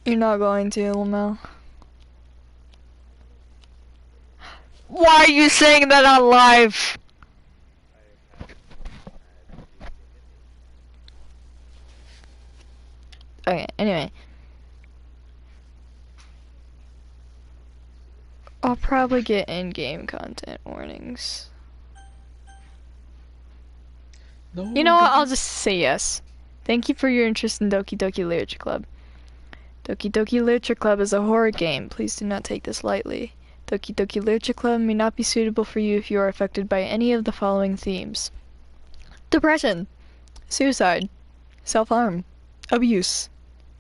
You're not going to, Lamel. Why are you saying that on live? Okay, anyway. I'll probably get in-game content warnings. No, You know what? I'll just say yes. Thank you for your interest in Doki Doki Literature Club. Doki Doki Literature Club is a horror game. Please do not take this lightly. Doki Doki Literature Club may not be suitable for you if you are affected by any of the following themes. Depression, suicide, self-harm, abuse.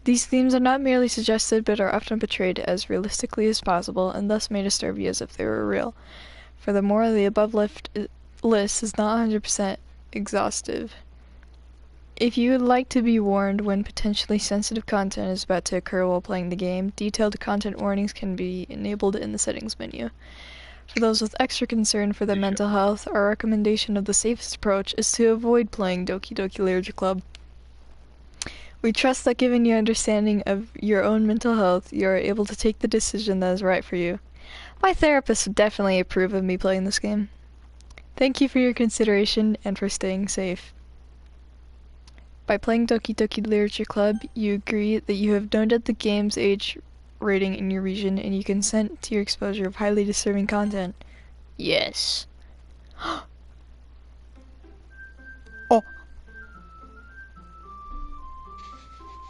These themes are not merely suggested but are often portrayed as realistically as possible and thus may disturb you as if they were real. Furthermore, the above list is not 100% exhaustive. If you would like to be warned when potentially sensitive content is about to occur while playing the game, detailed content warnings can be enabled in the settings menu. For those with extra concern for their mental health, our recommendation of the safest approach is to avoid playing Doki Doki Literature Club. We trust that given your understanding of your own mental health, you are able to take the decision that is right for you. My therapist would definitely approve of me playing this game. Thank you for your consideration and for staying safe. By playing Doki Doki Literature Club, you agree that you have noted the game's age rating in your region and you consent to your exposure of highly disturbing content. Yes. Oh.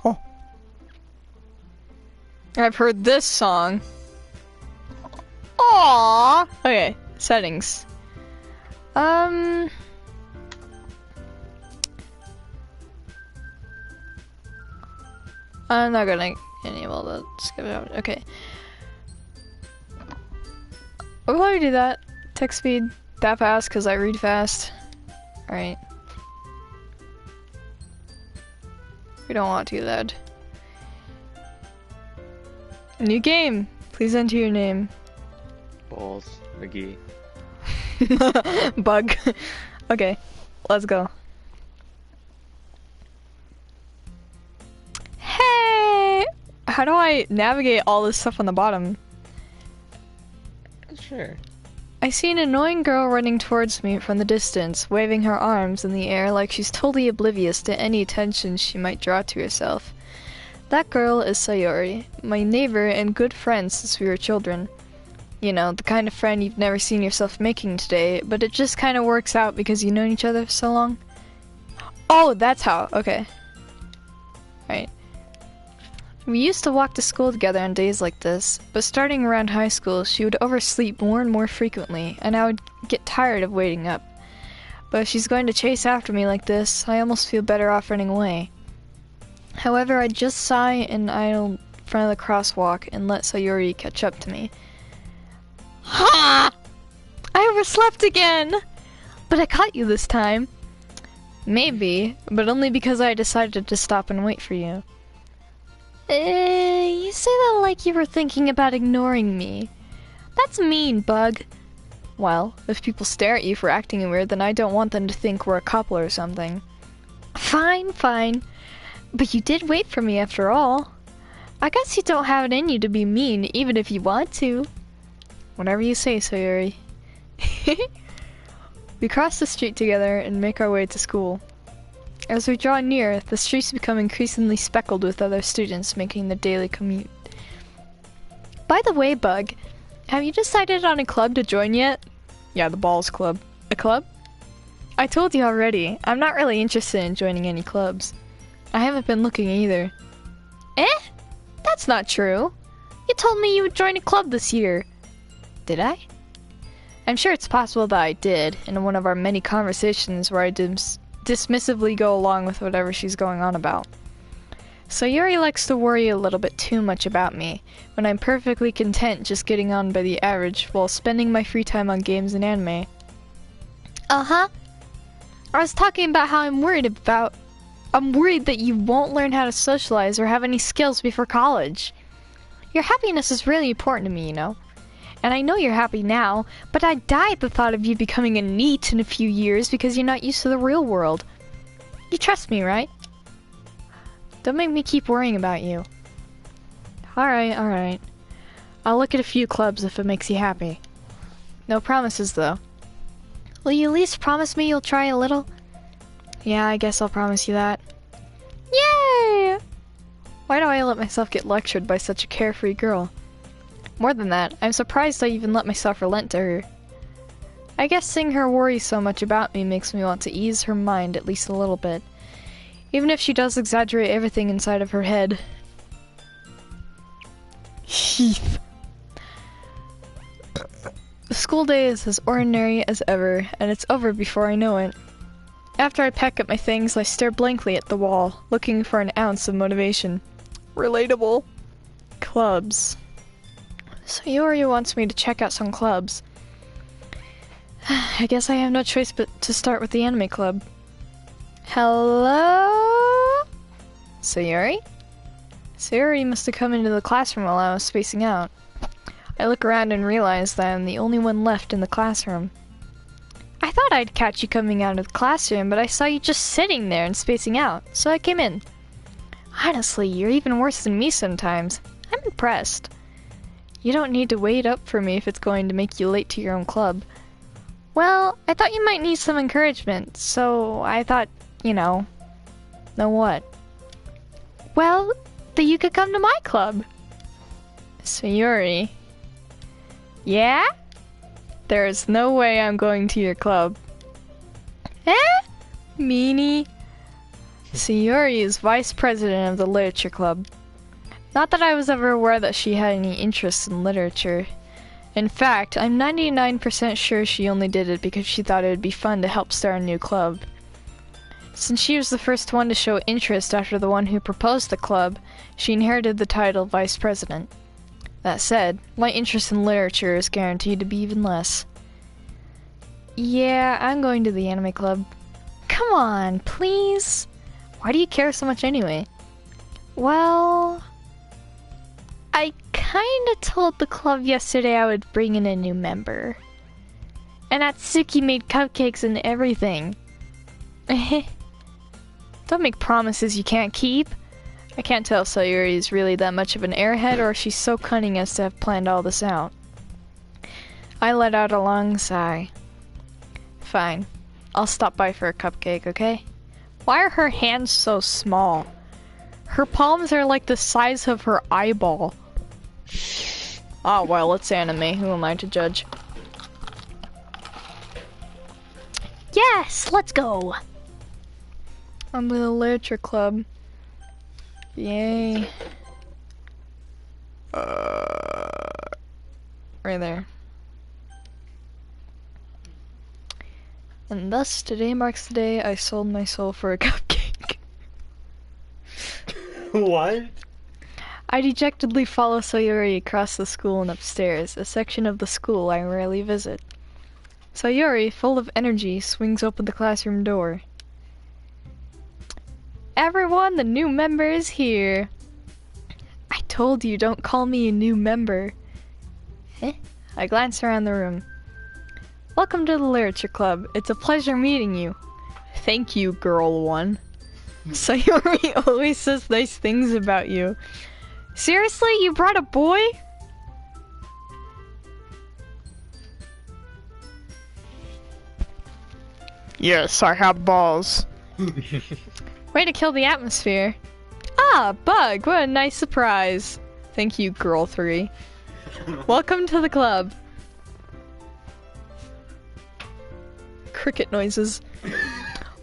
Oh. I've heard this song. Aww. Okay, settings. I'm not gonna enable that. Skip it out. Okay. I'll probably do that. Text speed that fast because I read fast. Alright. We don't want too loud. New game. Please enter your name. Balls, McGee. Bug. Okay, let's go. Hey! How do I navigate all this stuff on the bottom? Sure. I see an annoying girl running towards me from the distance, waving her arms in the air like she's totally oblivious to any attention she might draw to herself. That girl is Sayori, my neighbor and good friend since we were children. You know, the kind of friend you've never seen yourself making today, but it just kind of works out because you've known each other for so long. Oh, that's how. Okay. Right. We used to walk to school together on days like this, but starting around high school, she would oversleep more and more frequently, and I would get tired of waiting up. But if she's going to chase after me like this, I almost feel better off running away. However, I just sigh and idle in front of the crosswalk and let Sayori catch up to me. Ha! I overslept again! But I caught you this time. Maybe, but only because I decided to stop and wait for you. You say that like you were thinking about ignoring me. That's mean, Bug. Well, if people stare at you for acting weird, then I don't want them to think we're a couple or something. Fine, fine. But you did wait for me after all. I guess you don't have it in you to be mean, even if you want to. Whatever you say, Sayori. We cross the street together and make our way to school. As we draw near, the streets become increasingly speckled with other students making the daily commute. By the way, Bug, have you decided on a club to join yet? Yeah, the Balls Club. A club? I told you already, I'm not really interested in joining any clubs. I haven't been looking either. Eh? That's not true. You told me you would join a club this year. Did I? I'm sure it's possible that I did, in one of our many conversations where I dismissively go along with whatever she's going on about. Sayori likes to worry a little bit too much about me, when I'm perfectly content just getting on by the average while spending my free time on games and anime. Uh-huh. I was talking about how I'm worried that you won't learn how to socialize or have any skills before college. Your happiness is really important to me, you know. And I know you're happy now, but I'd die at the thought of you becoming a NEET in a few years because you're not used to the real world. You trust me, right? Don't make me keep worrying about you. Alright, alright. I'll look at a few clubs if it makes you happy. No promises, though. Will you at least promise me you'll try a little? Yeah, I guess I'll promise you that. Yay! Why do I let myself get lectured by such a carefree girl? More than that, I'm surprised I even let myself relent to her. I guess seeing her worry so much about me makes me want to ease her mind at least a little bit. Even if she does exaggerate everything inside of her head. Heath. The school day is as ordinary as ever, and it's over before I know it. After I pack up my things, I stare blankly at the wall, looking for an ounce of motivation. Relatable. Clubs. So Yori wants me to check out some clubs. I guess I have no choice but to start with the anime club. Hello? Sayori? Sayori must have come into the classroom while I was spacing out. I look around and realize that I'm the only one left in the classroom. I thought I'd catch you coming out of the classroom, but I saw you just sitting there and spacing out, so I came in. Honestly, you're even worse than me sometimes. I'm impressed. You don't need to wait up for me if it's going to make you late to your own club. Well, I thought you might need some encouragement, so I thought, know what? Well, that you could come to my club. Sayori. Yeah? There's no way I'm going to your club. Eh? Meanie. Sayori is vice president of the literature club. Not that I was ever aware that she had any interest in literature. In fact, I'm 99% sure she only did it because she thought it would be fun to help start a new club. Since she was the first one to show interest after the one who proposed the club, she inherited the title vice president. That said, my interest in literature is guaranteed to be even less. Yeah, I'm going to the anime club. Come on, please. Why do you care so much anyway? Well, I kinda told the club yesterday I would bring in a new member. And Atsuki made cupcakes and everything. Don't make promises you can't keep. I can't tell if Sayuri is really that much of an airhead or if she's so cunning as to have planned all this out. I let out a long sigh. Fine. I'll stop by for a cupcake, okay? Why are her hands so small? Her palms are like the size of her eyeball. Oh, well, it's anime. Who am I to judge? Yes, let's go! I'm with the literature club. Yay. Right there. And thus, today marks the day I sold my soul for a cupcake. What? I dejectedly follow Sayori across the school and upstairs, a section of the school I rarely visit. Sayori, full of energy, swings open the classroom door. Everyone, the new member is here. I told you, don't call me a new member. Eh? I glance around the room. Welcome to the literature club. It's a pleasure meeting you. Thank you, girl one. Sayori always says nice things about you. Seriously, you brought a boy? Yes, I have balls. Way to kill the atmosphere. Ah, Bug, what a nice surprise. Thank you, girl 3. Welcome to the club. Cricket noises.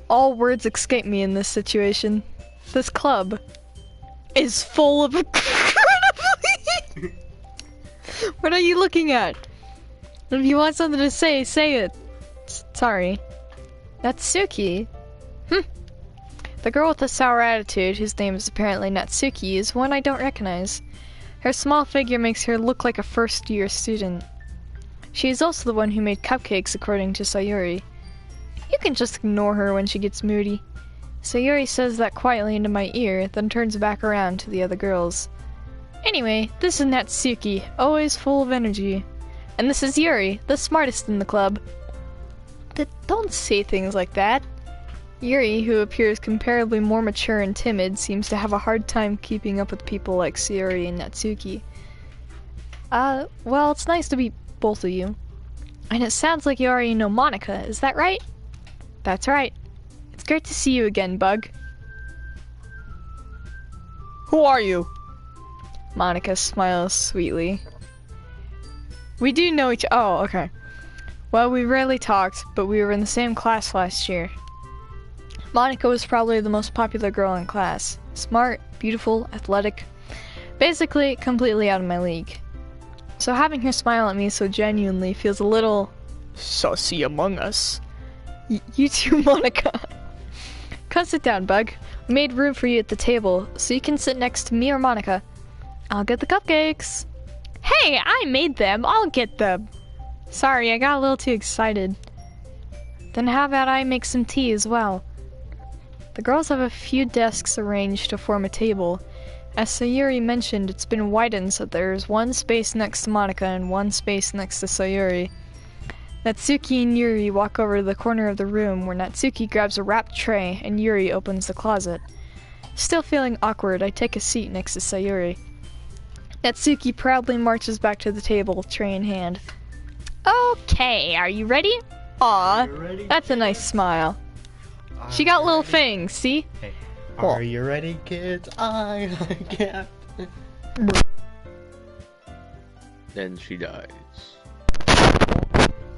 All words escape me in this situation. This club is full of incredibly... What are you looking at? If you want something to say, say it. Sorry. Natsuki? The girl with the sour attitude, whose name is apparently Natsuki, is one I don't recognize. Her small figure makes her look like a first-year student. She is also the one who made cupcakes, according to Sayuri. You can just ignore her when she gets moody. Sayuri says that quietly into my ear, then turns back around to the other girls. Anyway, this is Natsuki, always full of energy. And this is Yuri, the smartest in the club. Don't say things like that. Yuri, who appears comparably more mature and timid, seems to have a hard time keeping up with people like Sayori and Natsuki. Well, it's nice to meet both of you. And it sounds like you already know Monica, is that right? That's right. It's great to see you again, Bug. Who are you? Monica smiles sweetly. We do know each— oh, okay. Well, we rarely talked, but we were in the same class last year. Monica was probably the most popular girl in class. Smart, beautiful, athletic. Basically, completely out of my league. So having her smile at me so genuinely feels a little Sussy among us. You too, Monica. Come sit down, Bug. We made room for you at the table, so you can sit next to me or Monica. I'll get the cupcakes. Hey, I made them. I'll get them. Sorry, I got a little too excited. Then how about I make some tea as well? The girls have a few desks arranged to form a table. As Sayuri mentioned, it's been widened so there's one space next to Monica and one space next to Sayuri. Natsuki and Yuri walk over to the corner of the room where Natsuki grabs a wrapped tray and Yuri opens the closet. Still feeling awkward, I take a seat next to Sayuri. Natsuki proudly marches back to the table, tray in hand. Okay, are you ready? Aw, that's a nice smile. She got little fangs, see? Hey, Cool. are you ready, kids? I can't. Then she dies.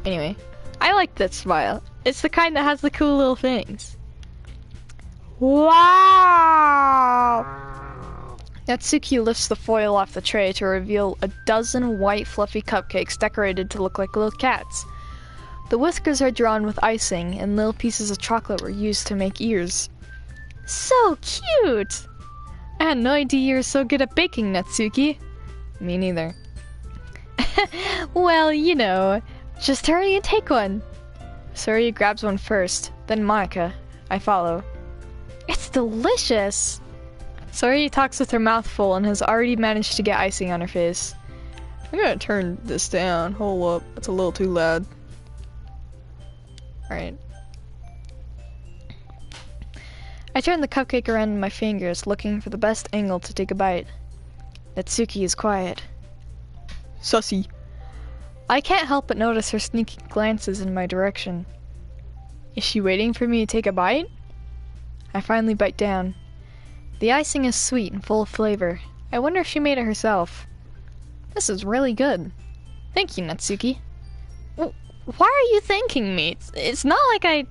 Anyway, I like that smile. It's the kind that has the cool little things. Wow! Natsuki lifts the foil off the tray to reveal a dozen white fluffy cupcakes decorated to look like little cats. The whiskers are drawn with icing, and little pieces of chocolate were used to make ears. So cute! I had no idea you were so good at baking, Natsuki. Me neither. Well, you know, just hurry and take one. Sayuri grabs one first, then Monica. I follow. It's delicious! Sayuri talks with her mouth full and has already managed to get icing on her face. I'm gonna turn this down. Hold up, it's a little too loud. Alright. I turn the cupcake around in my fingers, looking for the best angle to take a bite. Natsuki is quiet. Sussy. I can't help but notice her sneaky glances in my direction. Is she waiting for me to take a bite? I finally bite down. The icing is sweet and full of flavor. I wonder if she made it herself. This is really good. Thank you, Natsuki. Why are you thanking me? It's not like I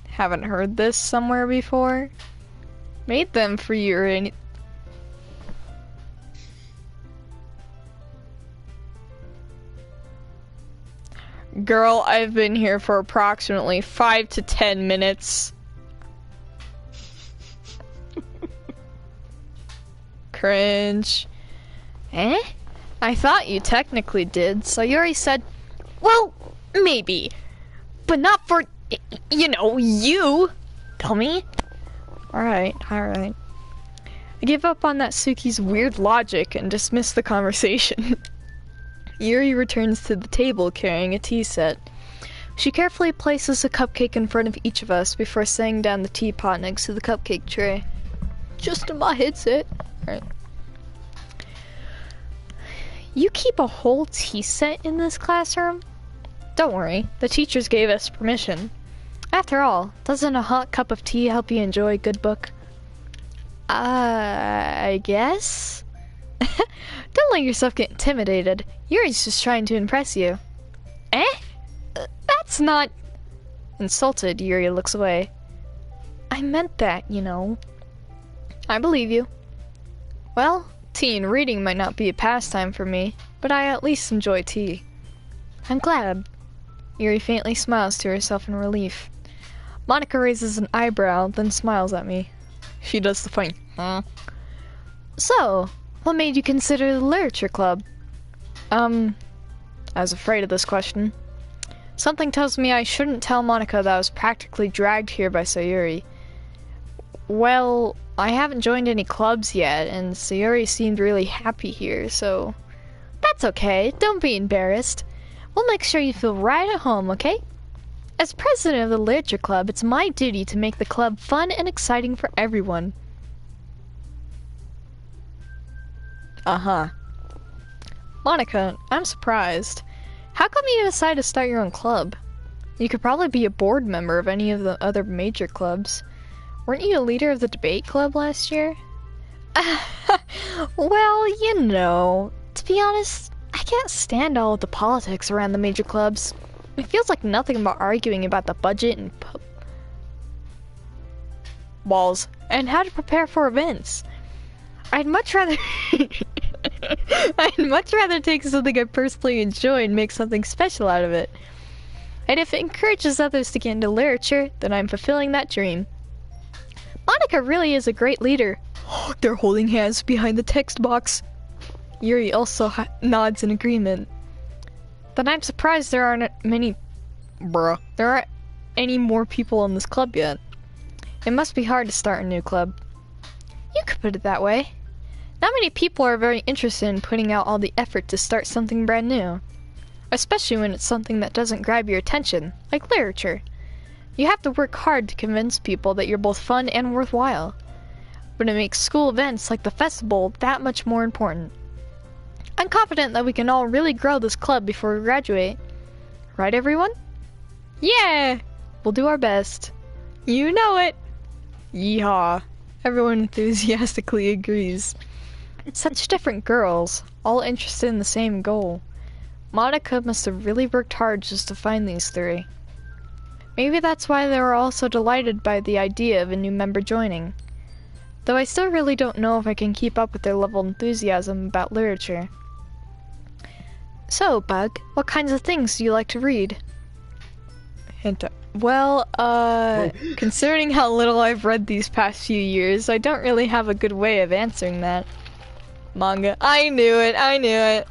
haven't heard this somewhere before. Made them for you or any— Girl, I've been here for approximately 5 to 10 minutes. Cringe. Eh? I thought you technically did, so Yuri said, well, maybe. But not for, you know, you, dummy. Alright. I give up on that Suki's weird logic and dismiss the conversation. Yuri returns to the table carrying a tea set. She carefully places a cupcake in front of each of us before setting down the teapot next to the cupcake tray. Just in my headset. Alright. You keep a whole tea set in this classroom? Don't worry, the teachers gave us permission. After all, doesn't a hot cup of tea help you enjoy a good book? I guess? Don't let yourself get intimidated. Yuri's just trying to impress you. Eh? That's not— Insulted, Yuri looks away. I meant that, you know. I believe you. Well, tea and reading might not be a pastime for me, but I at least enjoy tea. I'm glad. Yuri faintly smiles to herself in relief. Monica raises an eyebrow, then smiles at me. She does the fine. Huh? So, what made you consider the literature club? I was afraid of this question. Something tells me I shouldn't tell Monica that I was practically dragged here by Sayuri. Well, I haven't joined any clubs yet, and Sayuri seemed really happy here, so— That's okay, don't be embarrassed. We'll make sure you feel right at home, okay? As president of the Literature Club, it's my duty to make the club fun and exciting for everyone. Uh-huh. Monica, I'm surprised. How come you decided to start your own club? You could probably be a board member of any of the other major clubs. Weren't you a leader of the debate club last year? Well, you know, to be honest, I can't stand all of the politics around the major clubs. It feels like nothing but arguing about the budget and Balls. and how to prepare for events. I'd much rather I'd much rather take something I personally enjoy and make something special out of it. And if it encourages others to get into literature, then I'm fulfilling that dream. Monica really is a great leader. They're holding hands behind the text box. Yuri also nods in agreement. Then I'm surprised there aren't there aren't any more people in this club yet. It must be hard to start a new club. You could put it that way. Not many people are very interested in putting out all the effort to start something brand new. Especially when it's something that doesn't grab your attention, like literature. You have to work hard to convince people that you're both fun and worthwhile. But it makes school events like the festival that much more important. I'm confident that we can all really grow this club before we graduate. Right, everyone? Yeah! We'll do our best. You know it. Yeehaw. Everyone enthusiastically agrees. Such different girls, all interested in the same goal. Monica must have really worked hard just to find these three. Maybe that's why they were all so delighted by the idea of a new member joining. Though I still really don't know if I can keep up with their level of enthusiasm about literature. So, Bug, what kinds of things do you like to read? Well, considering how little I've read these past few years, I don't really have a good way of answering that. Manga. I knew it, I knew it.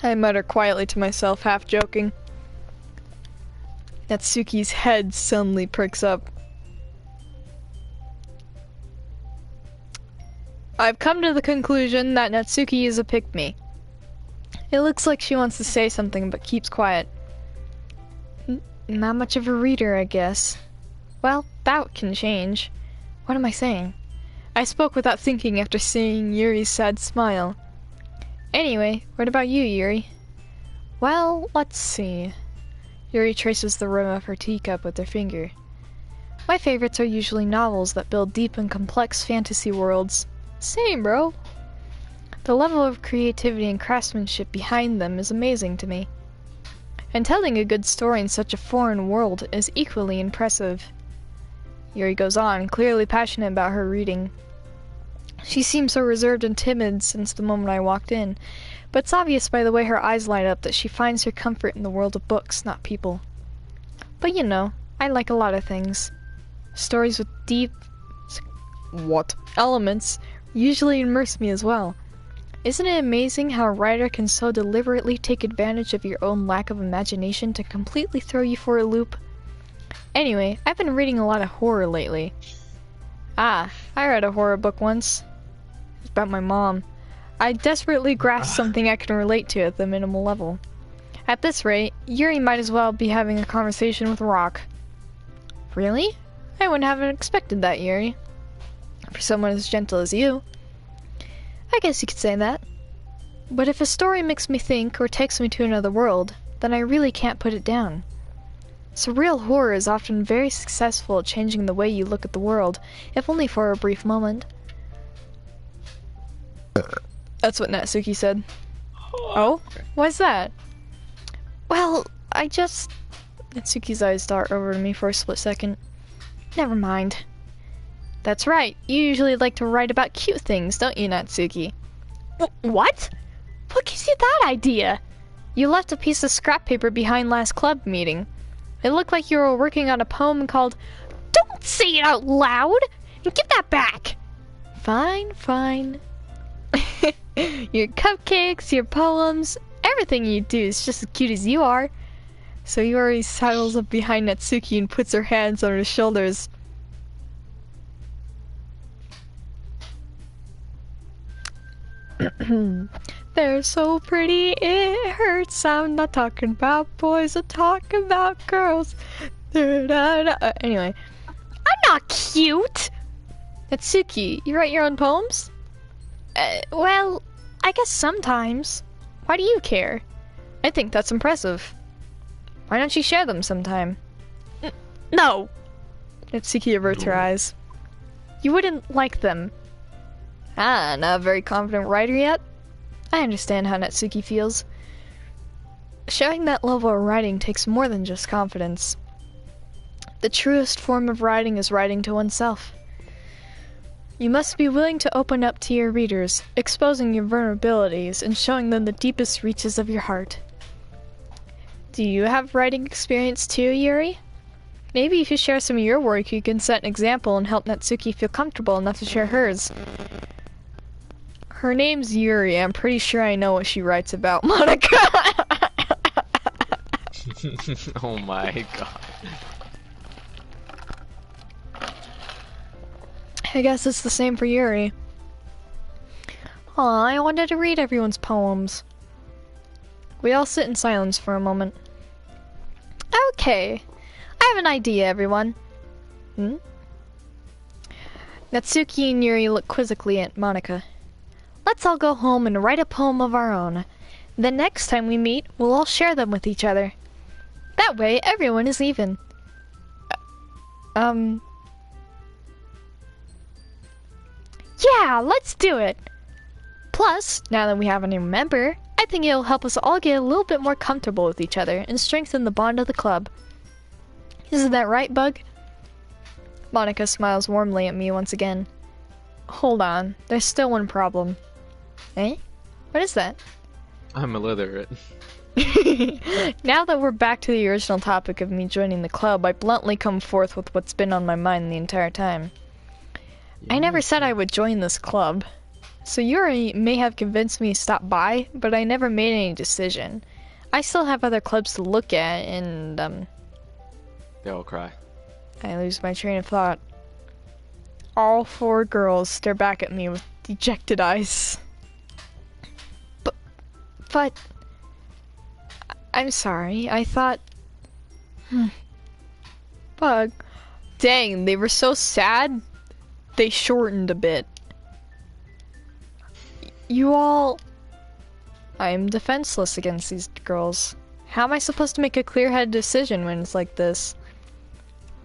I mutter quietly to myself, half joking. Natsuki's head suddenly pricks up. I've come to the conclusion that Natsuki is a pick-me. It looks like she wants to say something but keeps quiet. Not much of a reader, I guess. Well, that can change. What am I saying? I spoke without thinking after seeing Yuri's sad smile. Anyway, what about you, Yuri? Well, let's see. Yuri traces the rim of her teacup with her finger. My favorites are usually novels that build deep and complex fantasy worlds. Same, bro. The level of creativity and craftsmanship behind them is amazing to me. And telling a good story in such a foreign world is equally impressive. Yuri goes on, clearly passionate about her reading. She seems so reserved and timid since the moment I walked in, but it's obvious by the way her eyes light up that she finds her comfort in the world of books, not people. But you know, I like a lot of things. Stories with deep elements usually immerse me as well. Isn't it amazing how a writer can so deliberately take advantage of your own lack of imagination to completely throw you for a loop? Anyway, I've been reading a lot of horror lately. Ah, I read a horror book once. It's about my mom. I desperately grasped something I can relate to at the minimal level. At this rate, Yuri might as well be having a conversation with Rock. Really? I wouldn't have expected that, Yuri. For someone as gentle as you. I guess you could say that. But if a story makes me think or takes me to another world, then I really can't put it down. Surreal horror is often very successful at changing the way you look at the world, if only for a brief moment. That's what Natsuki said. Oh? Why's that? Well, I just... Natsuki's eyes dart over to me for a split second. Never mind. That's right, you usually like to write about cute things, don't you, Natsuki? What? What gives you that idea? You left a piece of scrap paper behind last club meeting. It looked like you were working on a poem called... Don't say it out loud! Give that back! Fine, fine. Your cupcakes, your poems, everything you do is just as cute as you are. So Yuri sidles up behind Natsuki and puts her hands on her shoulders. They're so pretty, it hurts. I'm not talking about boys, I'm talking about girls. Anyway, I'm not cute. Natsuki, you write your own poems? Well, I guess sometimes. Why do you care? I think that's impressive. Why don't you share them sometime? No! Natsuki averts her eyes. You wouldn't like them. Ah, not a very confident writer yet? I understand how Natsuki feels. Showing that level of writing takes more than just confidence. The truest form of writing is writing to oneself. You must be willing to open up to your readers, exposing your vulnerabilities and showing them the deepest reaches of your heart. Do you have writing experience too, Yuri? Maybe if you share some of your work, you can set an example and help Natsuki feel comfortable enough to share hers. Her name's Yuri. I'm pretty sure I know what she writes about, Monica. Oh my god. I guess it's the same for Yuri. Aw, I wanted to read everyone's poems. We all sit in silence for a moment. Okay, I have an idea, everyone. Natsuki and Yuri look quizzically at Monica. Let's all go home and write a poem of our own. The next time we meet, we'll all share them with each other. That way, everyone is even. Yeah, let's do it! Plus, now that we have a new member, I think it'll help us all get a little bit more comfortable with each other and strengthen the bond of the club. Isn't that right, Bug? Monica smiles warmly at me once again. Hold on, there's still one problem. Eh? What is that? I'm illiterate. Now that we're back to the original topic of me joining the club, I bluntly come forth with what's been on my mind the entire time. I never said I would join this club. So Yuri may have convinced me to stop by, but I never made any decision. I still have other clubs to look at, and, They all cry. I lose my train of thought. All four girls stare back at me with dejected eyes. But... I'm sorry, I thought... Bug. Dang, they were so sad, they shortened a bit. You all... I'm defenseless against these girls. How am I supposed to make a clear-headed decision when it's like this?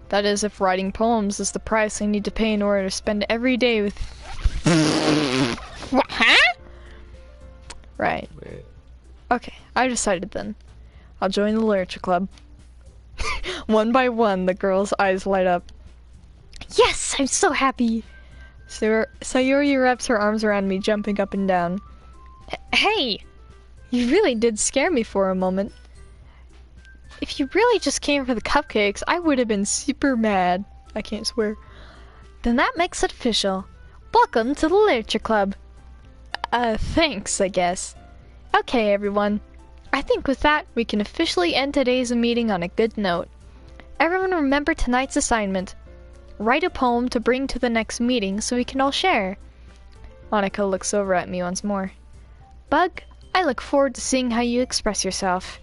That is, if writing poems is the price I need to pay in order to spend every day with... Huh? Right. Wait. Okay, I decided then. I'll join the literature club. One by one, the girls' eyes light up. Yes, I'm so happy! Sayuri wraps her arms around me, jumping up and down. Hey! You really did scare me for a moment. If you really just came for the cupcakes, I would have been super mad. I can't swear. Then that makes it official. Welcome to the literature club. Thanks, I guess. Okay, everyone. I think with that, we can officially end today's meeting on a good note. Everyone remember tonight's assignment. Write a poem to bring to the next meeting so we can all share. Monica looks over at me once more. Bug, I look forward to seeing how you express yourself.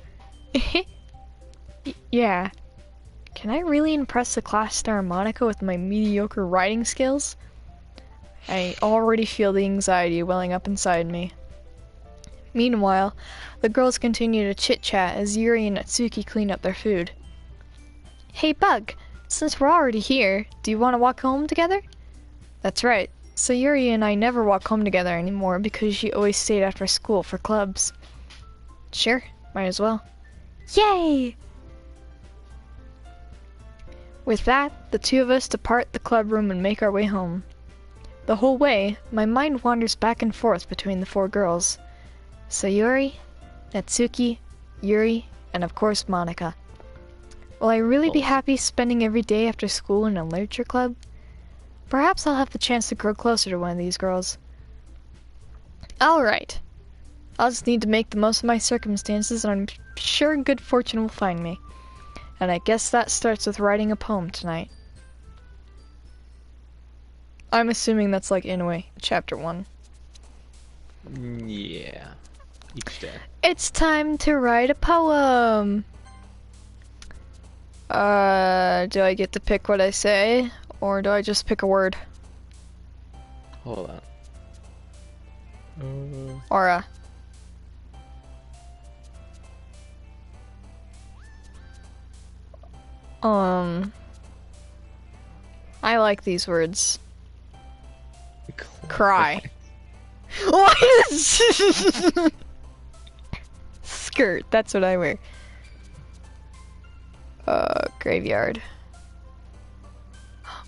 Yeah. Can I really impress the class star Monica with my mediocre writing skills? I already feel the anxiety welling up inside me. Meanwhile, the girls continue to chit-chat as Yuri and Natsuki clean up their food. Hey Bug, since we're already here, do you want to walk home together? That's right. So Yuri and I never walk home together anymore because she always stayed after school for clubs. Sure, might as well. Yay! With that, the two of us depart the club room and make our way home. The whole way, my mind wanders back and forth between the four girls. Sayuri, Natsuki, Yuri, and of course Monica. Will I really be happy spending every day after school in a literature club? Perhaps I'll have the chance to grow closer to one of these girls. Alright. I'll just need to make the most of my circumstances, and I'm sure good fortune will find me. And I guess that starts with writing a poem tonight. I'm assuming that's like Inoue, chapter 1. Yeah. Each day. It's time to write a poem. Do I get to pick what I say, or do I just pick a word? Hold on. Or I like these words. Cry. What? Skirt, that's what I wear. Graveyard.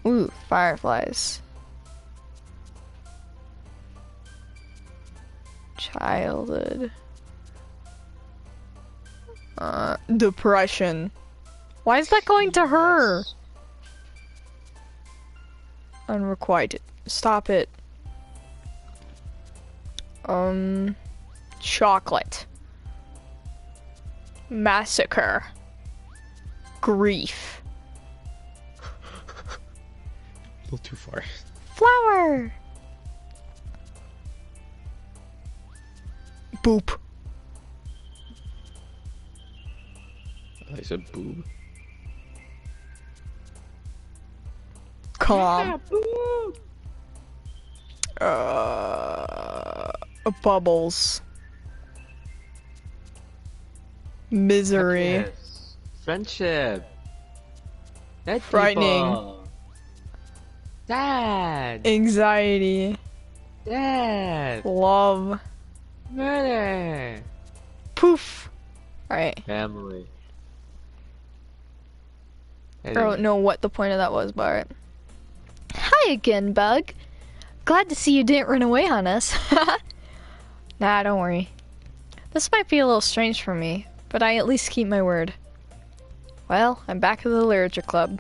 Ooh, fireflies. Childhood. Depression. Why is that going to her? Unrequited. Stop it. Chocolate. Massacre. Grief. A little too far. Flower. Boop. I said boob. Calm. Bubbles. Misery. Happiness. Friendship. Dead Frightening. people. Dad. Anxiety. Dad. Love. Murder. Poof. Alright. Family. I don't know what the point of that was, but alright. Hi again, Bug. Glad to see you didn't run away on us. Nah, don't worry. This might be a little strange for me, but I at least keep my word. Well, I'm back at the literature club.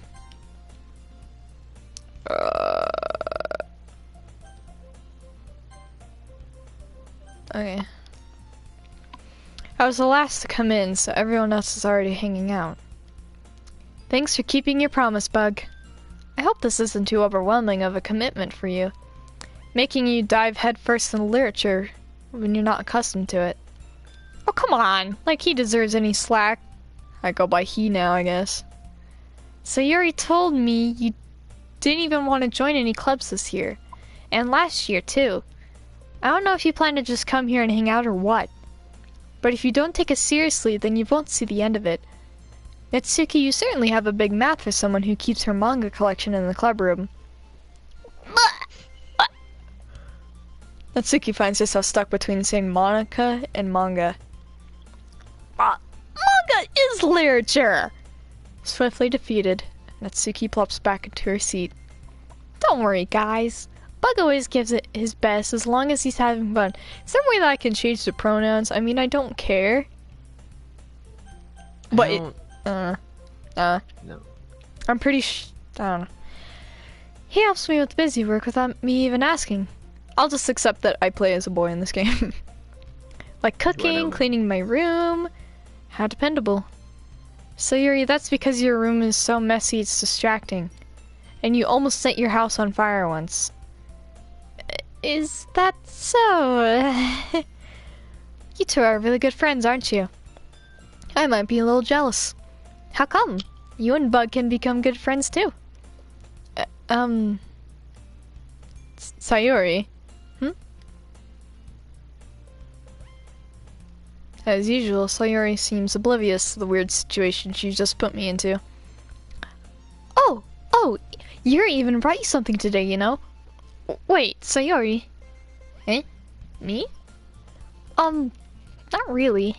Okay. I was the last to come in, so everyone else is already hanging out. Thanks for keeping your promise, Bug. I hope this isn't too overwhelming of a commitment for you, making you dive headfirst in literature when you're not accustomed to it. Oh, come on! Like he deserves any slack. I go by he now, I guess. So you already told me you didn't even want to join any clubs this year. And last year, too. I don't know if you plan to just come here and hang out or what. But if you don't take it seriously, then you won't see the end of it. Natsuki, you certainly have a big mouth for someone who keeps her manga collection in the club room. Natsuki finds herself stuck between saying Monica and manga. Manga is literature! Swiftly defeated, Natsuki plops back into her seat. Don't worry, guys. Bug always gives it his best as long as he's having fun. Is there a way that I can change the pronouns? I mean, I don't care. But No. I'm pretty I don't know. He helps me with busy work without me even asking. I'll just accept that I play as a boy in this game. Like cooking, cleaning my room. How dependable. So Yuri, that's because your room is so messy it's distracting. And you almost set your house on fire once. Is that so? You two are really good friends, aren't you? I might be a little jealous. How come? You and Bug can become good friends too. Sayori? As usual, Sayori seems oblivious to the weird situation she just put me into. Oh, Yuri even brought you something today, you know? Wait, Sayori? Eh? Me? Not really.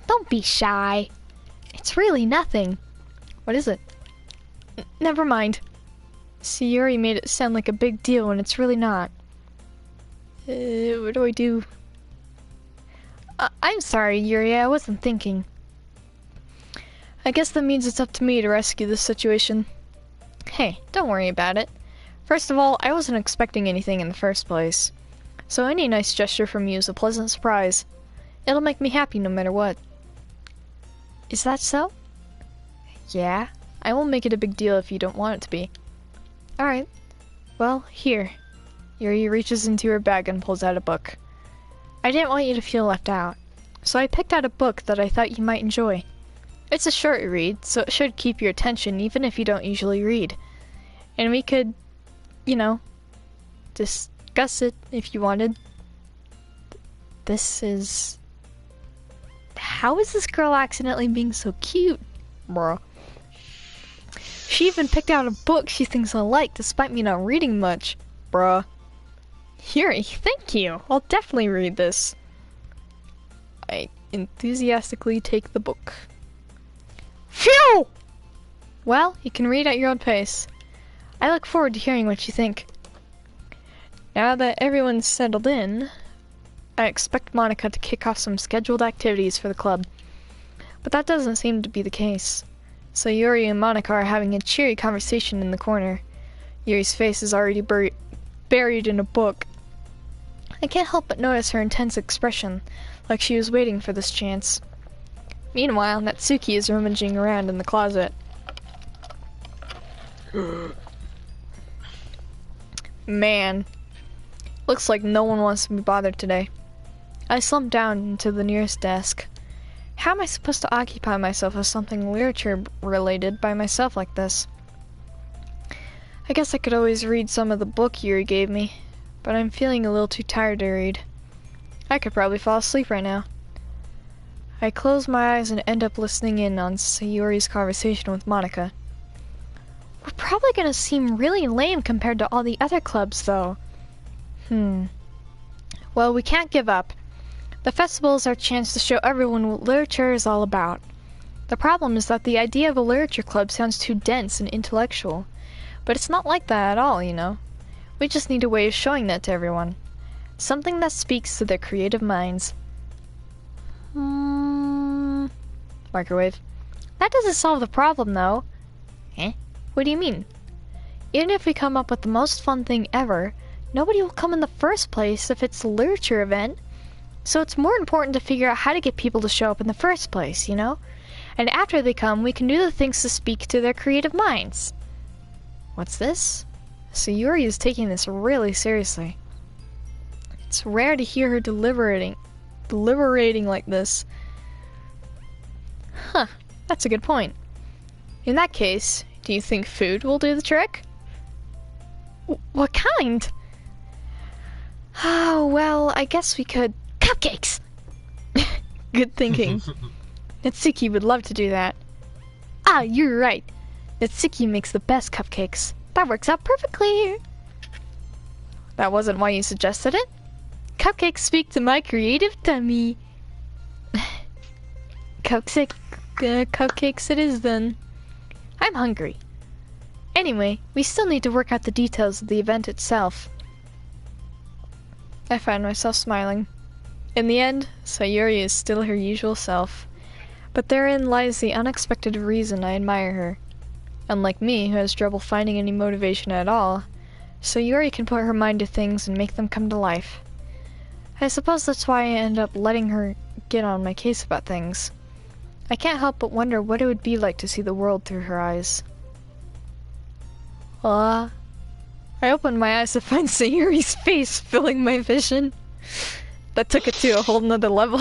Don't be shy. It's really nothing. What is it? Never mind. Sayori made it sound like a big deal when it's really not. What do I do? I'm sorry, Yuri, I wasn't thinking. I guess that means it's up to me to rescue this situation. Hey, don't worry about it. First of all, I wasn't expecting anything in the first place. So any nice gesture from you is a pleasant surprise. It'll make me happy no matter what. Is that so? Yeah, I won't make it a big deal if you don't want it to be. Alright. Well, here. Yuri reaches into her bag and pulls out a book. I didn't want you to feel left out. so I picked out a book that I thought you might enjoy. It's a short read, so it should keep your attention even if you don't usually read. And we could, you know, discuss it if you wanted. This is... How is this girl accidentally being so cute? Bruh. She even picked out a book she thinks I like despite me not reading much. Bruh. Yuri, thank you. I'll definitely read this. I enthusiastically take the book. Phew! Well, you can read at your own pace. I look forward to hearing what you think. Now that everyone's settled in, I expect Monica to kick off some scheduled activities for the club. But that doesn't seem to be the case. So Yuri and Monica are having a cheery conversation in the corner. Yuri's face is already buried in a book. I can't help but notice her intense expression, like she was waiting for this chance. Meanwhile, Natsuki is rummaging around in the closet. Man, looks like no one wants to be bothered today. I slumped down into the nearest desk. How am I supposed to occupy myself with something literature-related by myself like this? I guess I could always read some of the book Yuri gave me, but I'm feeling a little too tired to read. I could probably fall asleep right now. I close my eyes and end up listening in on Sayuri's conversation with Monica. We're probably gonna seem really lame compared to all the other clubs, though. Well, we can't give up. The festival is our chance to show everyone what literature is all about. The problem is that the idea of a literature club sounds too dense and intellectual. But it's not like that at all, you know. We just need a way of showing that to everyone. Something that speaks to their creative minds. Microwave. That doesn't solve the problem, though. Eh? What do you mean? Even if we come up with the most fun thing ever, nobody will come in the first place if it's a literature event. So it's more important to figure out how to get people to show up in the first place, you know? And after they come, we can do the things to speak to their creative minds. What's this? Sayuri is taking this really seriously. It's rare to hear her deliberating like this. Huh, that's a good point. In that case, do you think food will do the trick? What kind? Oh, well, I guess we could... Cupcakes! Good thinking. Natsuki would love to do that. Ah, you're right. Natsuki makes the best cupcakes. That works out perfectly. That wasn't why you suggested it? Cupcakes speak to my creative tummy. Cupcakes it is then. I'm hungry. Anyway, we still need to work out the details of the event itself. I find myself smiling. In the end, Sayuri is still her usual self. But therein lies the unexpected reason I admire her. Unlike me, who has trouble finding any motivation at all, Sayuri can put her mind to things and make them come to life. I suppose that's why I end up letting her get on my case about things. I can't help but wonder what it would be like to see the world through her eyes. I opened my eyes to find Sayuri's face filling my vision. That took it to a whole nother level.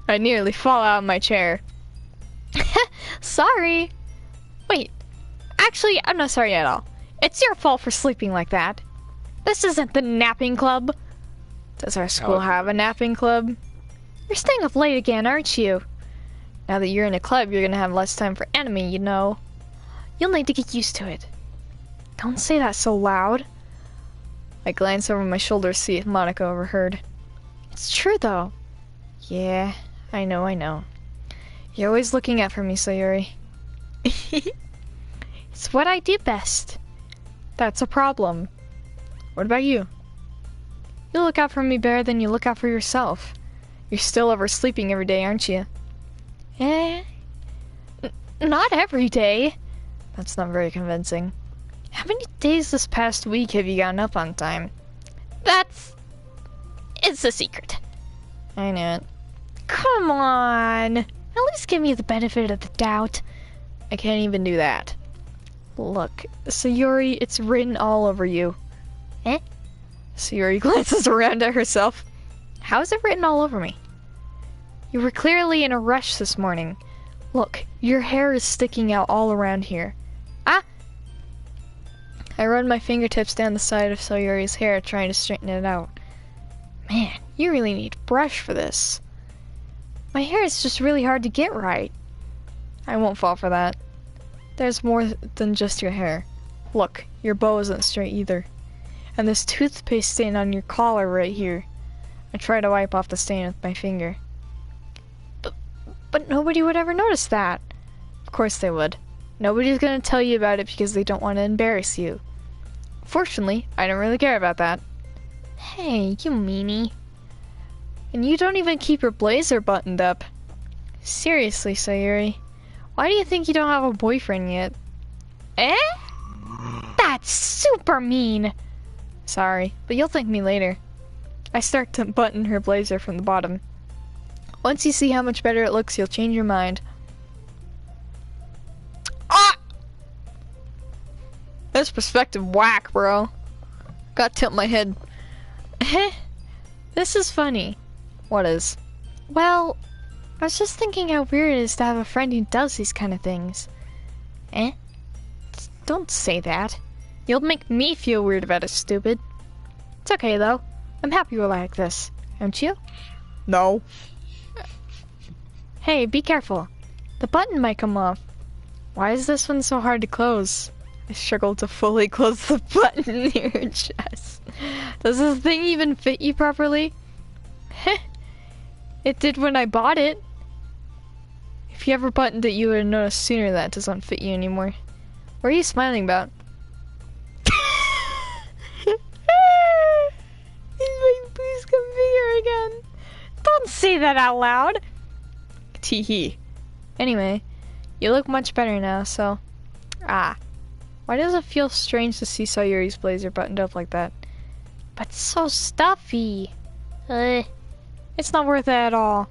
I nearly fall out of my chair. Sorry. Wait, actually, I'm not sorry at all. It's your fault for sleeping like that. This isn't the napping club. Does our school have a napping club? You're staying up late again, aren't you? Now that you're in a club, you're gonna have less time for anime, you know. You'll need to get used to it. Don't say that so loud. I glance over my shoulder to see if Monica overheard. It's true, though. Yeah, I know. You're always looking out for me, Sayuri. It's what I do best. That's a problem. What about you? You look out for me better than you look out for yourself. You're still oversleeping every day, aren't you? Not every day. That's not very convincing. How many days this past week have you gotten up on time? It's a secret. I know it. Come on. At least give me the benefit of the doubt. I can't even do that. Look, Sayuri, it's written all over you. Eh? Sayuri glances around at herself. How is it written all over me? You were clearly in a rush this morning. Look, your hair is sticking out all around here. Ah! I run my fingertips down the side of Sayori's hair, trying to straighten it out. Man, you really need a brush for this. My hair is just really hard to get right. I won't fall for that. There's more than just your hair. Look, your bow isn't straight either. And this toothpaste stain on your collar right here. I try to wipe off the stain with my finger. But nobody would ever notice that. Of course they would. Nobody's gonna tell you about it because they don't want to embarrass you. Fortunately, I don't really care about that. Hey, you meanie. And you don't even keep your blazer buttoned up. Seriously, Sayuri. Why do you think you don't have a boyfriend yet? Eh? That's super mean. Sorry, but you'll thank me later. I start to button her blazer from the bottom. Once you see how much better it looks, you'll change your mind. Ah! This perspective whack, bro. Got to tilt my head. This is funny. What is? Well, I was just thinking how weird it is to have a friend who does these kind of things. Eh? Don't say that. You'll make me feel weird about it, stupid. It's okay, though. I'm happy we're like this. Aren't you? No. Hey, be careful. The button might come off. Why is this one so hard to close? I struggle to fully close the button near your chest. Does this thing even fit you properly? Heh. It did when I bought it. If you ever buttoned it, you would have noticed sooner that it doesn't fit you anymore. What are you smiling about? Is my boost come bigger again? Don't say that out loud. Teehee. Anyway, you look much better now, so... Ah. Why does it feel strange to see Sayuri's blazer buttoned up like that? But so stuffy. It's not worth it at all.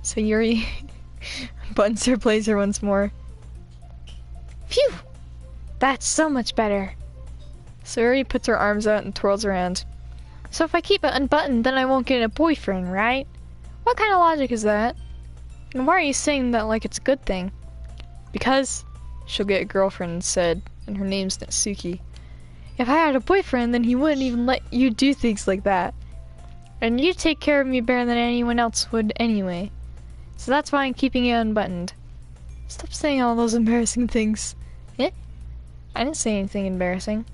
Sayuri buttons her blazer once more. Phew! That's so much better. Sayuri puts her arms out and twirls around. So if I keep it unbuttoned, then I won't get a boyfriend, right? What kind of logic is that? And why are you saying that like it's a good thing? Because she'll get a girlfriend instead, and her name's Natsuki. If I had a boyfriend, then he wouldn't even let you do things like that. And you take care of me better than anyone else would anyway. So that's why I'm keeping it unbuttoned. Stop saying all those embarrassing things. Eh? I didn't say anything embarrassing.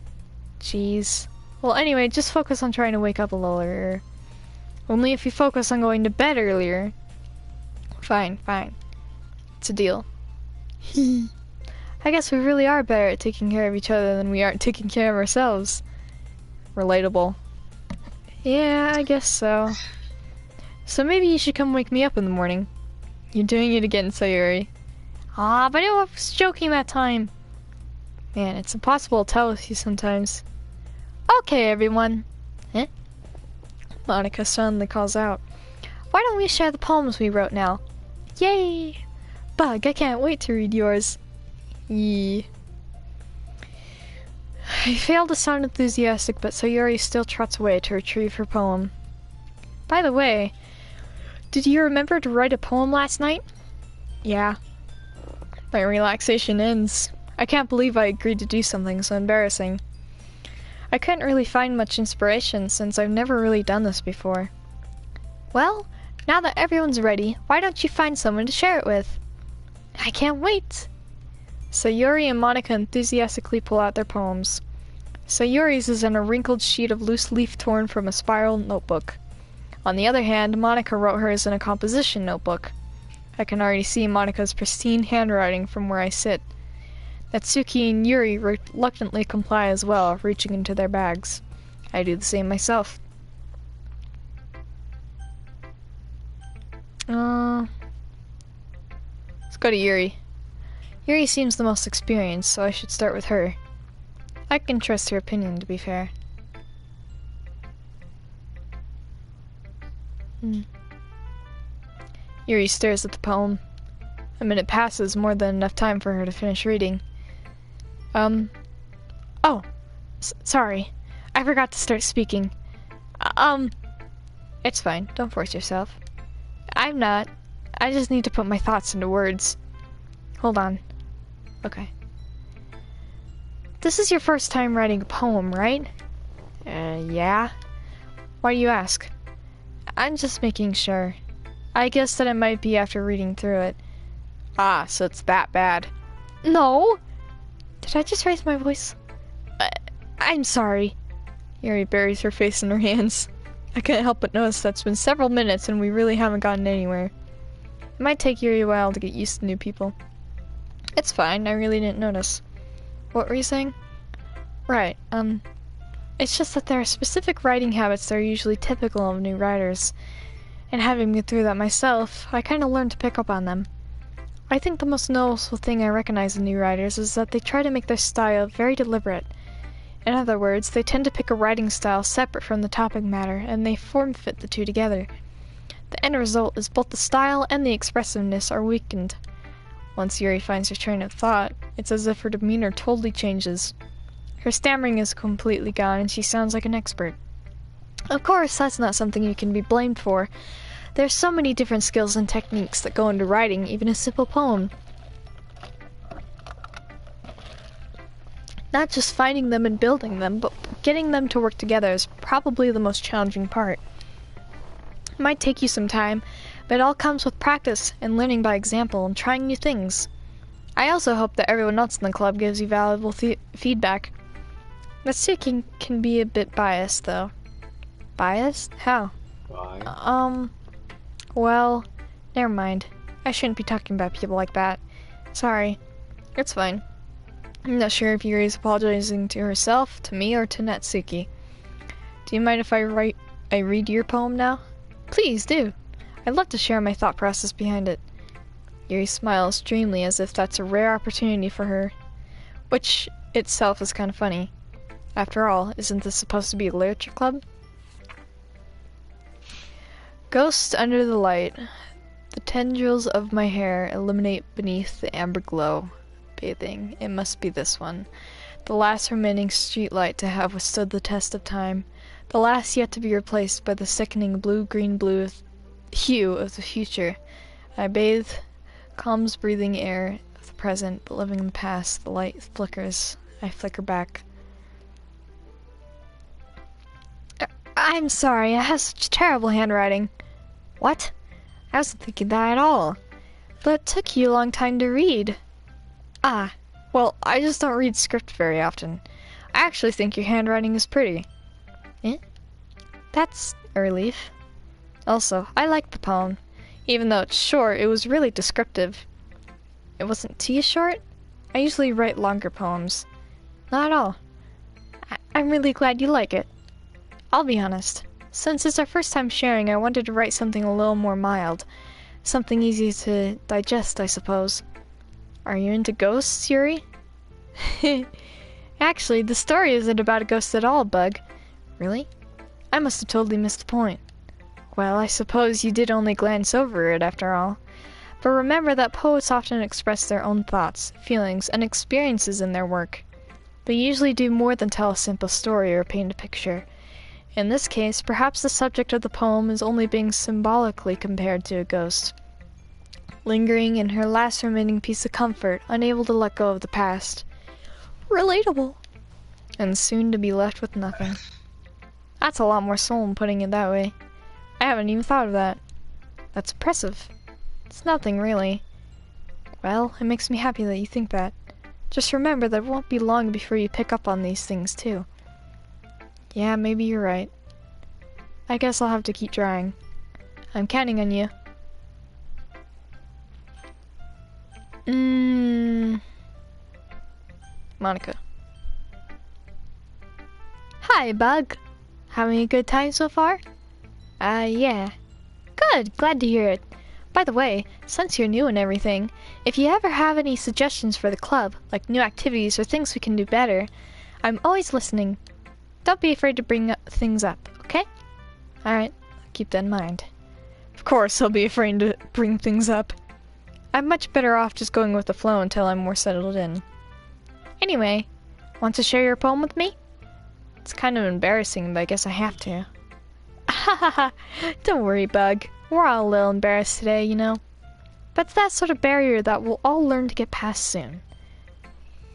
Jeez. Well, anyway, just focus on trying to wake up a little earlier. Only if you focus on going to bed earlier. Fine, fine. It's a deal. I guess we really are better at taking care of each other than we are at taking care of ourselves. Relatable. Yeah, I guess so. So maybe you should come wake me up in the morning. You're doing it again, Sayuri. Ah, but I was joking that time. Man, it's impossible to tell with you sometimes. Okay, everyone. Eh? Monica suddenly calls out. Why don't we share the poems we wrote now? Yay! Bug, I can't wait to read yours. Yee. I fail to sound enthusiastic, but Sayuri still trots away to retrieve her poem. By the way, did you remember to write a poem last night? Yeah. My relaxation ends. I can't believe I agreed to do something so embarrassing. I couldn't really find much inspiration since I've never really done this before. Well, now that everyone's ready, why don't you find someone to share it with? I can't wait! Sayuri and Monica enthusiastically pull out their poems. Sayuri's is on a wrinkled sheet of loose leaf torn from a spiral notebook. On the other hand, Monica wrote hers in a composition notebook. I can already see Monica's pristine handwriting from where I sit. Natsuki and Yuri reluctantly comply as well, reaching into their bags. I do the same myself. Let's go to Yuri. Yuri seems the most experienced, so I should start with her. I can trust her opinion, to be fair. Yuri stares at the poem. A minute passes, more than enough time for her to finish reading. Sorry. I forgot to start speaking. It's fine. Don't force yourself. I'm not. I just need to put my thoughts into words. Hold on. Okay. This is your first time writing a poem, right? Yeah. Why do you ask? I'm just making sure. I guess that it might be after reading through it. Ah, so it's that bad. No! Did I just raise my voice? I'm sorry. Yuri buries her face in her hands. I can't help but notice that it's been several minutes and we really haven't gotten anywhere. It might take Yuri a while to get used to new people. It's fine, I really didn't notice. What were you saying? Right, it's just that there are specific writing habits that are usually typical of new writers. And having been through that myself, I kinda learned to pick up on them. I think the most noticeable thing I recognize in new writers is that they try to make their style very deliberate. In other words, they tend to pick a writing style separate from the topic matter, and they form-fit the two together. The end result is both the style and the expressiveness are weakened. Once Yuri finds her train of thought, it's as if her demeanor totally changes. Her stammering is completely gone, and she sounds like an expert. Of course, that's not something you can be blamed for. There's so many different skills and techniques that go into writing even a simple poem. Not just finding them and building them, but getting them to work together is probably the most challenging part. It might take you some time, but it all comes with practice and learning by example and trying new things. I also hope that everyone else in the club gives you valuable feedback. Natsuki can be a bit biased, though. Biased? How? Why? Well, never mind. I shouldn't be talking about people like that. Sorry. It's fine. I'm not sure if Yuri's apologizing to herself, to me, or to Natsuki. Do you mind if I read your poem now? Please do. I'd love to share my thought process behind it. Yuri smiles dreamily as if that's a rare opportunity for her, which itself is kind of funny. After all, isn't this supposed to be a literature club? Ghost under the light. The tendrils of my hair illuminate beneath the amber glow. Bathing. It must be this one. The last remaining streetlight to have withstood the test of time. The last yet to be replaced by the sickening blue-green-blue hue of the future. I bathe calm's breathing air of the present, but living in the past. The light flickers. I flicker back. I'm sorry, I have such terrible handwriting. What? I wasn't thinking that at all. But it took you a long time to read. Ah, well, I just don't read script very often. I actually think your handwriting is pretty. Eh? That's a relief. Also, I like the poem. Even though it's short, it was really descriptive. It wasn't too short? I usually write longer poems. Not at all. I'm really glad you like it. I'll be honest. Since it's our first time sharing, I wanted to write something a little more mild. Something easy to digest, I suppose. Are you into ghosts, Yuri? Actually, the story isn't about a ghost at all, Bug. Really? I must have totally missed the point. Well, I suppose you did only glance over it after all. But remember that poets often express their own thoughts, feelings, and experiences in their work. They usually do more than tell a simple story or paint a picture. In this case, perhaps the subject of the poem is only being symbolically compared to a ghost. Lingering in her last remaining piece of comfort, unable to let go of the past. Relatable. And soon to be left with nothing. That's a lot more soul in putting it that way. I haven't even thought of that. That's impressive. It's nothing, really. Well, it makes me happy that you think that. Just remember that it won't be long before you pick up on these things, too. Yeah, maybe you're right. I guess I'll have to keep trying. I'm counting on you. Monica. Hi, Bug. Having a good time so far? Yeah. Good, glad to hear it. By the way, since you're new and everything, if you ever have any suggestions for the club, like new activities or things we can do better, I'm always listening. Don't be afraid to bring things up, okay? Alright, I'll keep that in mind. Of course I'll be afraid to bring things up. I'm much better off just going with the flow until I'm more settled in. Anyway, want to share your poem with me? It's kind of embarrassing, but I guess I have to. Ha ha ha. Don't worry, Bug. We're all a little embarrassed today, you know. But it's that sort of barrier that we'll all learn to get past soon.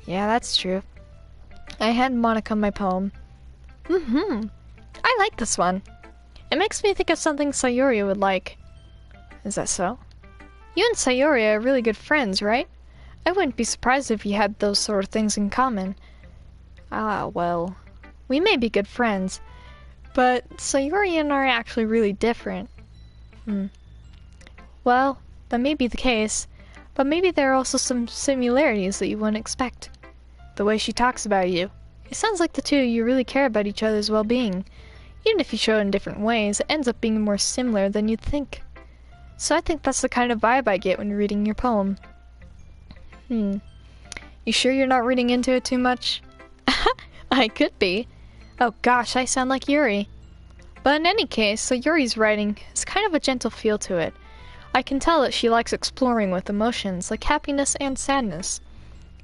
Yeah, that's true. I hand Monica my poem. I like this one. It makes me think of something Sayori would like. Is that so? You and Sayori are really good friends, right? I wouldn't be surprised if you had those sort of things in common. Ah, well. We may be good friends, but Sayori and I are actually really different. Well, that may be the case, but maybe there are also some similarities that you wouldn't expect. The way she talks about you. It sounds like the two of you really care about each other's well-being. Even if you show it in different ways, it ends up being more similar than you'd think. So I think that's the kind of vibe I get when reading your poem. You sure you're not reading into it too much? I could be. Oh gosh, I sound like Yuri. But in any case, so Yuri's writing has kind of a gentle feel to it. I can tell that she likes exploring with emotions like happiness and sadness.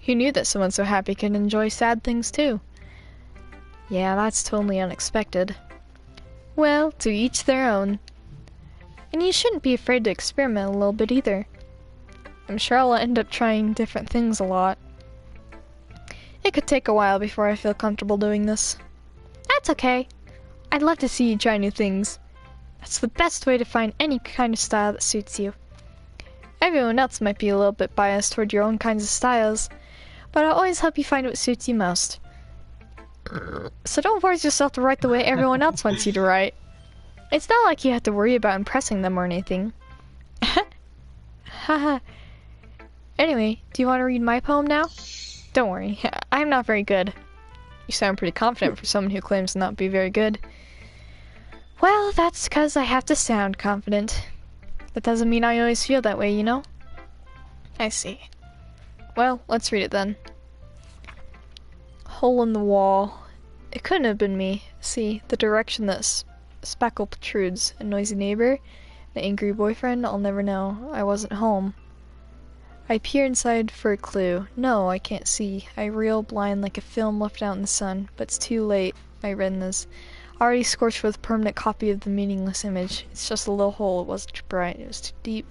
Who knew that someone so happy could enjoy sad things too? Yeah, that's totally unexpected. Well, to each their own. And you shouldn't be afraid to experiment a little bit either. I'm sure I'll end up trying different things a lot. It could take a while before I feel comfortable doing this. That's okay. I'd love to see you try new things. That's the best way to find any kind of style that suits you. Everyone else might be a little bit biased toward your own kinds of styles, but I'll always help you find what suits you most. So don't force yourself to write the way everyone else wants you to write. It's not like you have to worry about impressing them or anything. Haha. Anyway, do you want to read my poem now? Don't worry, I'm not very good. You sound pretty confident for someone who claims to not be very good. Well, that's because I have to sound confident. That doesn't mean I always feel that way, you know? I see. Well, let's read it then. Hole in the wall. It couldn't have been me. See, the direction that speckle protrudes. A noisy neighbor? An angry boyfriend? I'll never know. I wasn't home. I peer inside for a clue. No, I can't see. I reel blind like a film left out in the sun. But it's too late. My retinas already scorched with a permanent copy of the meaningless image. It's just a little hole. It wasn't too bright. It was too deep.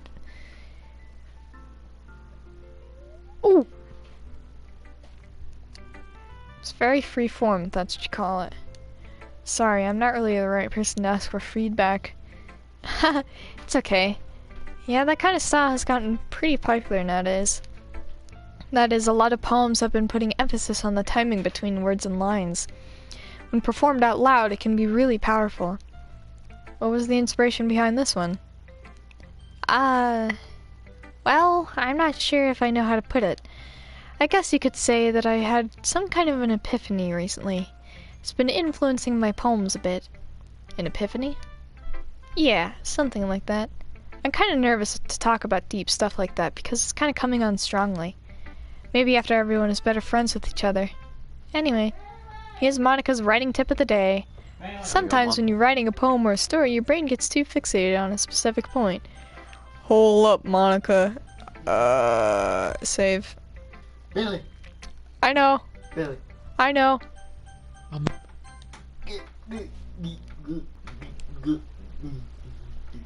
Ooh! It's very free form, if that's what you call it. Sorry, I'm not really the right person to ask for feedback. Haha, it's okay. Yeah, that kind of style has gotten pretty popular nowadays. That is, a lot of poems have been putting emphasis on the timing between words and lines. When performed out loud, it can be really powerful. What was the inspiration behind this one? Well, I'm not sure if I know how to put it. I guess you could say that I had some kind of an epiphany recently. It's been influencing my poems a bit. An epiphany? Yeah, something like that. I'm kind of nervous to talk about deep stuff like that because it's kind of coming on strongly. Maybe after everyone is better friends with each other. Anyway, here's Monica's writing tip of the day. Sometimes when you're writing a poem or a story, your brain gets too fixated on a specific point. Hold up, Monica. Save. Really? I know. Really? I know. Good.